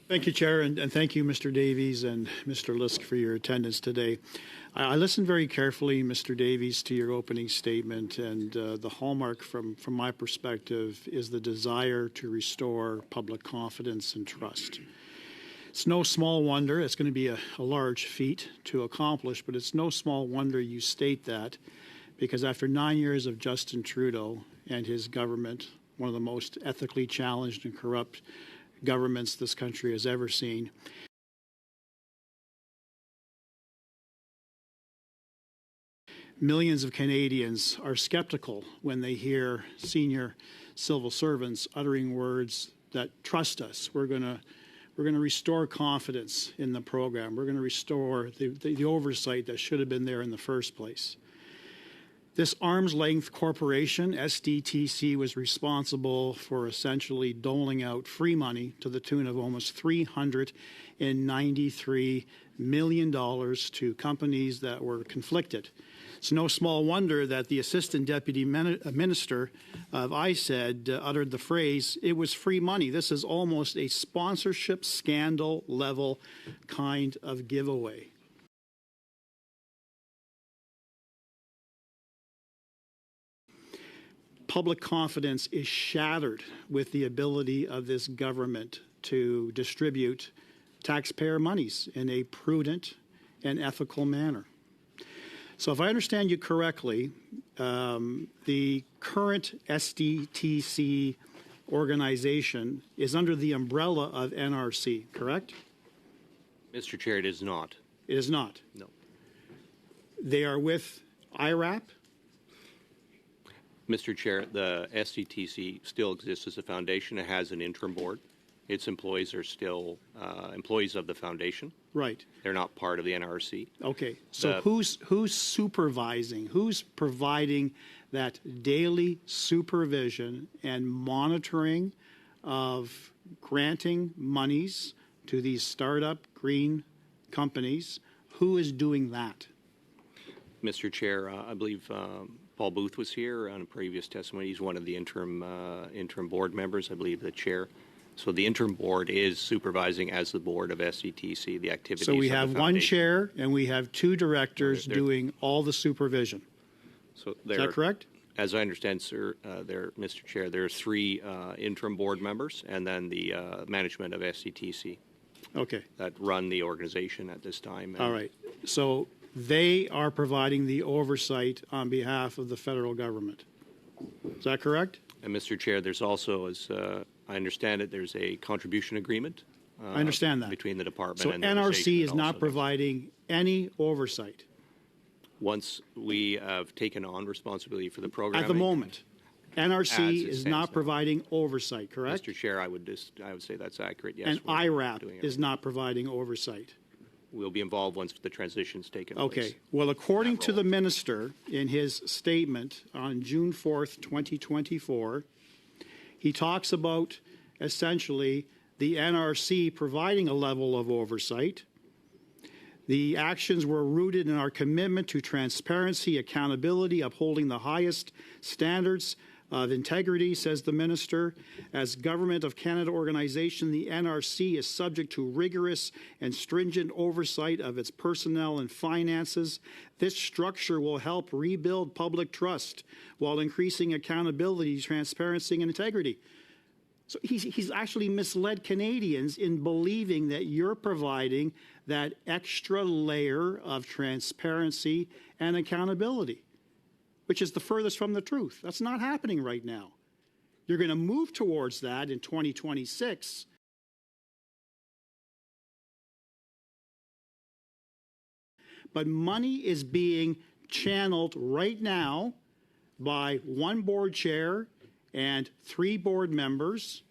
Thank you, Chair, and thank you, Mr. Davies and Mr. Lisk, for your attendance today. I listened very carefully, Mr. Davies, to your opening statement, and the hallmark from my perspective is the desire to restore public confidence and trust. It's no small wonder, it's going to be a large feat to accomplish, but it's no small wonder you state that, because after 9 years of Justin Trudeau and his government, one of the most ethically challenged and corrupt governments this country has ever seen, millions of Canadians are skeptical when they hear senior civil servants uttering words that trust us. We're going to restore confidence in the program. We're going to restore the oversight that should have been there in the first place. This arm's length corporation, SDTC, was responsible for essentially doling out free money to the tune of almost $393 million to companies that were conflicted. It's no small wonder that the Assistant Deputy Minister of ISED uttered the phrase, "It was free money." This is almost a sponsorship scandal level kind of giveaway. Public confidence is shattered with the ability of this government to distribute taxpayer monies in a prudent and ethical manner. So if I understand you correctly, the current SDTC organization is under the umbrella of NRC, correct? Mr. Chair, it is not. It is not? No. They are with IRAP? Mr. Chair, the SCTC still exists as a foundation. It has an interim board. Its employees are still employees of the foundation. Right. They're not part of the NRC. Okay. So who's supervising? Who's providing that daily supervision and monitoring of granting monies to these startup green companies? Who is doing that? Mr. Chair, I believe Paul Booth was here on a previous testimony. He's one of the interim board members, I believe the chair. So the interim board is supervising as the board of SCTC the activities. So we have of the one foundation. chair and we have two directors doing all the supervision. So is that correct? As I understand, sir, Mr. Chair, there are three interim board members and then the management of SCTC. Okay. That run the organization at this time. All right. So they are providing the oversight on behalf of the federal government. Is that correct? And Mr. Chair, there's also, as I understand it, there's a contribution agreement. I understand that. Between the department so and the NRC is not providing any oversight. Once we have taken on responsibility for the program. At the moment, NRC is not providing oversight, correct? Mr. Chair, I would say that's accurate, yes. And IRAP is not providing oversight. We'll be involved once the transition's taken place. Okay. Well, according to the minister in his statement on June 4th, 2024, he talks about essentially the NRC providing a level of oversight. The actions were rooted in our commitment to transparency, accountability, upholding the highest standards of integrity, says the minister. As Government of Canada organization, the NRC is subject to rigorous and stringent oversight of its personnel and finances. This structure will help rebuild public trust while increasing accountability, transparency, and integrity. So he's actually misled Canadians in believing that you're providing that extra layer of transparency and accountability, which is the furthest from the truth. That's not happening right now. You're going to move towards that in 2026. But money is being channeled right now by one board chair and 3 board members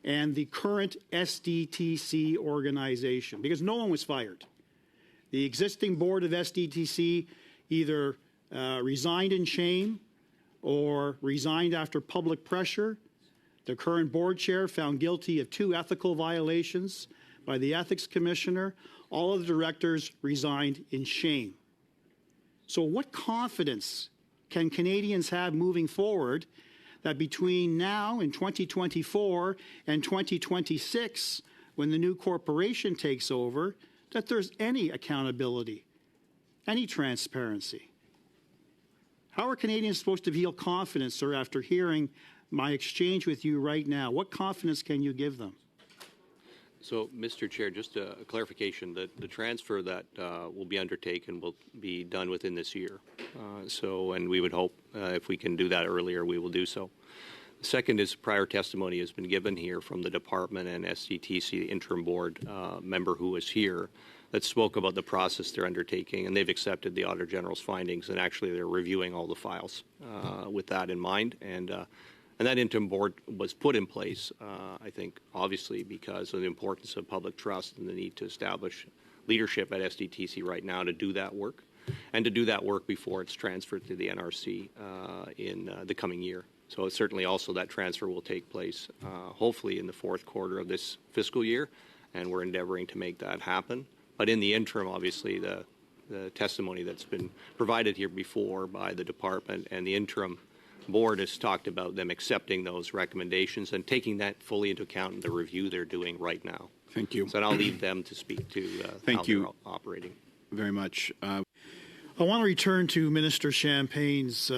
and the current SDTC organization, because no one was fired. The existing board of SDTC either resigned in shame or resigned after public pressure. The current board chair found guilty of 2 ethical violations by the ethics commissioner. All of the directors resigned in shame. So what confidence can Canadians have moving forward that between now and 2024 and 2026, when the new corporation takes over, that there's any accountability, any transparency. How are Canadians supposed to feel confidence, sir, after hearing my exchange with you right now? What confidence can you give them? So, Mr. Chair, just a clarification that the transfer that will be undertaken will be done within this year. And we would hope if we can do that earlier, we will do so. The second is prior testimony has been given here from the department and SDTC, the interim board member who was here, that spoke about the process they're undertaking, and they've accepted the Auditor General's findings, and actually they're reviewing all the files with that in mind. And that interim board was put in place, I think, obviously because of the importance of public trust and the need to establish leadership at SDTC right now to do that work, and to do that work before it's transferred to the NRC in the coming year. So certainly also that transfer will take place hopefully in the fourth quarter of this fiscal year, and we're endeavoring to make that happen. But in the interim, obviously, the testimony that's been provided here before by the department and the interim board has talked about them accepting those recommendations and taking that fully into account in the review they're doing right now. Thank you. So I'll leave them to speak to how they're operating. Very much. I want to return to Minister Champagne's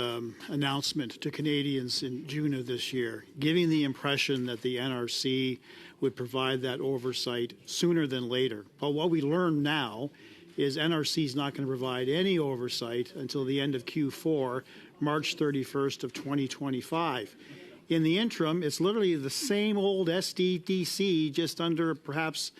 announcement to Canadians in June of this year, giving the impression that the NRC would provide that oversight sooner than later. But what we learn now is NRC is not going to provide any oversight until the end of Q4, March 31st of 2025. In the interim, it's literally the same old SDTC, just under perhaps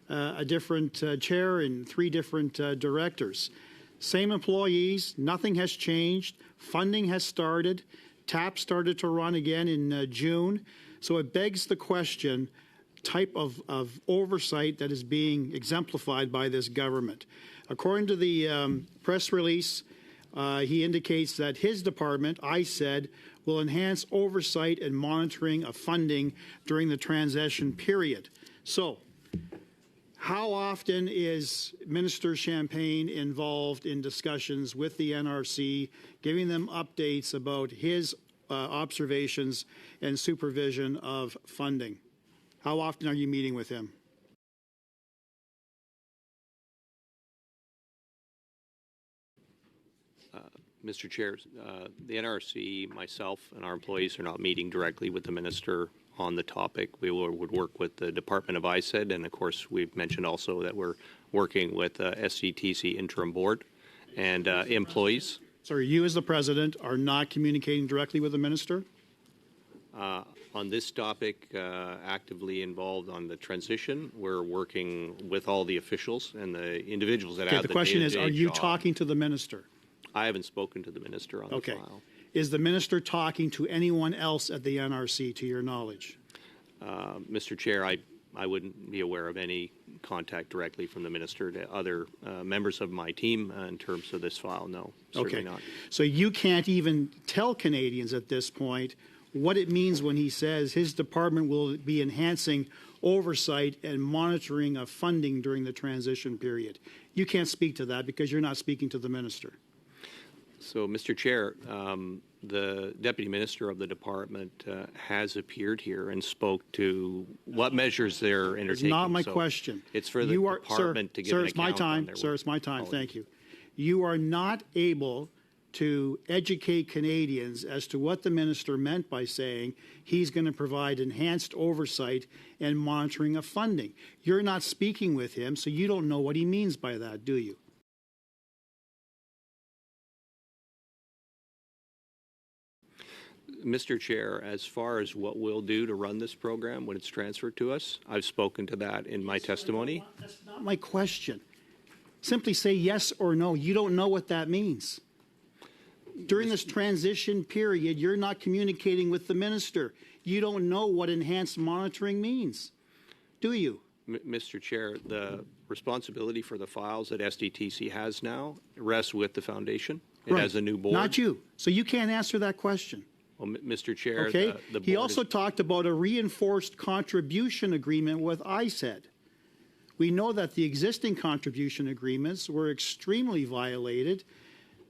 a different chair and 3 different directors. Same employees, nothing has changed. Funding has started. TAP started to run again in June. So it begs the question, type of oversight that is being exemplified by this government. According to the press release, he indicates that his department, I said, will enhance oversight and monitoring of funding during the transition period. So, how often is Minister Champagne involved in discussions with the NRC, giving them updates about his observations and supervision of funding? How often are you meeting with him? Mr. Chair, the NRC, myself, and our employees are not meeting directly with the minister on the topic. We would work with the Department of ISED, and of course, we've mentioned also that we're working with SCTC interim board and employees. Sorry, you as the president are not communicating directly with the minister? On this topic, actively involved on the transition. We're working with all the officials and the individuals that have the the question is, are you job. talking to the minister? I haven't spoken to the minister on the file. Is the minister talking to anyone else at the NRC, to your knowledge? Mr. Chair, I wouldn't be aware of any contact directly from the minister to other members of my team in terms of this file. No, certainly not. So you can't even tell Canadians at this point what it means when he says his department will be enhancing oversight and monitoring of funding during the transition period. You can't speak to that because you're not speaking to the minister. So, Mr. Chair, the Deputy Minister of the Department has appeared here and spoke to what measures they're undertaking. It's not my question. It's for the department to give an account on their work. Sir, it's my time. Thank you. You are not able to educate Canadians as to what the minister meant by saying he's going to provide enhanced oversight and monitoring of funding. You're not speaking with him, so you don't know what he means by that, do you? Mr. Chair, as far as what we'll do to run this program when it's transferred to us, I've spoken to that in my testimony. That's not my question. Simply say yes or no. You don't know what that means. During this transition period, you're not communicating with the minister. You don't know what enhanced monitoring means, do you? Mr. Chair, the responsibility for the files that SDTC has now rests with the foundation. It has a new board. Not you. So you can't answer that question. Well, Mr. Chair, okay. the board he also talked about a reinforced contribution agreement with ISED. We know that the existing contribution agreements were extremely violated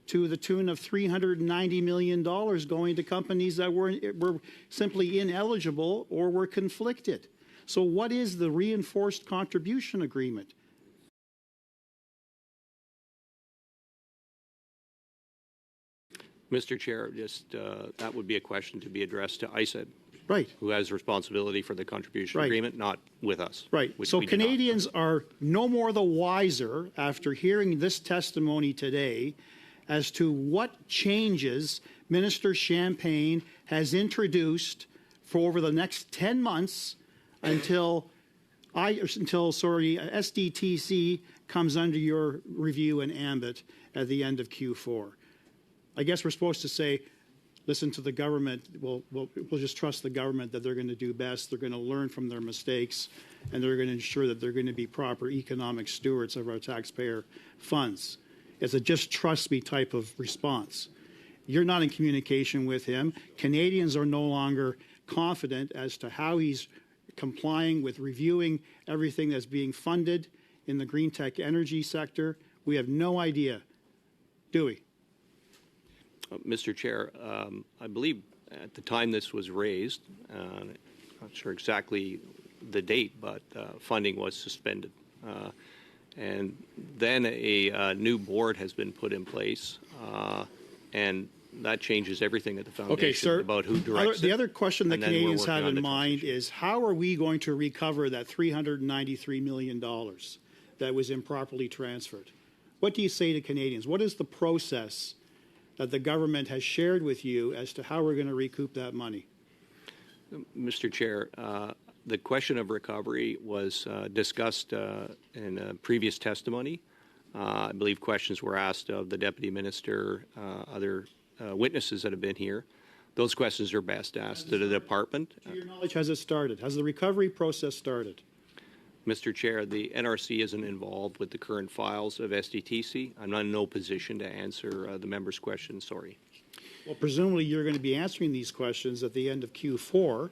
to the tune of $390 million going to companies that were simply ineligible or were conflicted. So what is the reinforced contribution agreement? Mr. Chair, just that would be a question to be addressed to ISED, Right. who has responsibility for the contribution Right. agreement, not with us. Right. which So we do not. Canadians are no more the wiser after hearing this testimony today as to what changes Minister Champagne has introduced for over the next 10 months until SDTC comes under your review and ambit at the end of Q4. I guess we're supposed to say, listen to the government. We'll just trust the government that they're going to do best. They're going to learn from their mistakes, and they're going to ensure that they're going to be proper economic stewards of our taxpayer funds. It's a just trust me type of response. You're not in communication with him. Canadians are no longer confident as to how he's complying with reviewing everything that's being funded in the green tech energy sector. We have no idea, do we? Mr. Chair, I believe at the time this was raised, I'm not sure exactly the date, but funding was suspended. And then a new board has been put in place, and that changes everything at the foundation Okay, sir. about who directs The it. other question that And then we're Canadians working have on in the mind transition. is how are we going to recover that $393 million that was improperly transferred? What do you say to Canadians? What is the process that the government has shared with you as to how we're going to recoup that money? Mr. Chair, the question of recovery was discussed in a previous testimony. I believe questions were asked of the Deputy Minister, other witnesses that have been here. Those questions are best asked to the department. To your knowledge, has it started? Has the recovery process started? Mr. Chair, the NRC isn't involved with the current files of SDTC. I'm not in no position to answer the member's question. Sorry. Well, presumably you're going to be answering these questions at the end of Q4.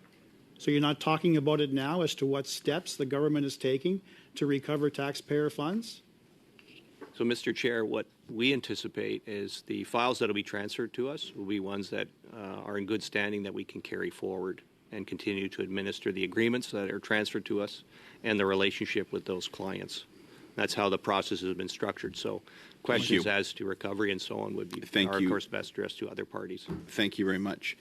So you're not talking about it now as to what steps the government is taking to recover taxpayer funds? So, Mr. Chair, what we anticipate is the files that will be transferred to us will be ones that are in good standing that we can carry forward and continue to administer the agreements that are transferred to us and the relationship with those clients. That's how the process has been structured. So questions as to recovery and so on would be, of course, best addressed to other parties. Thank you very much.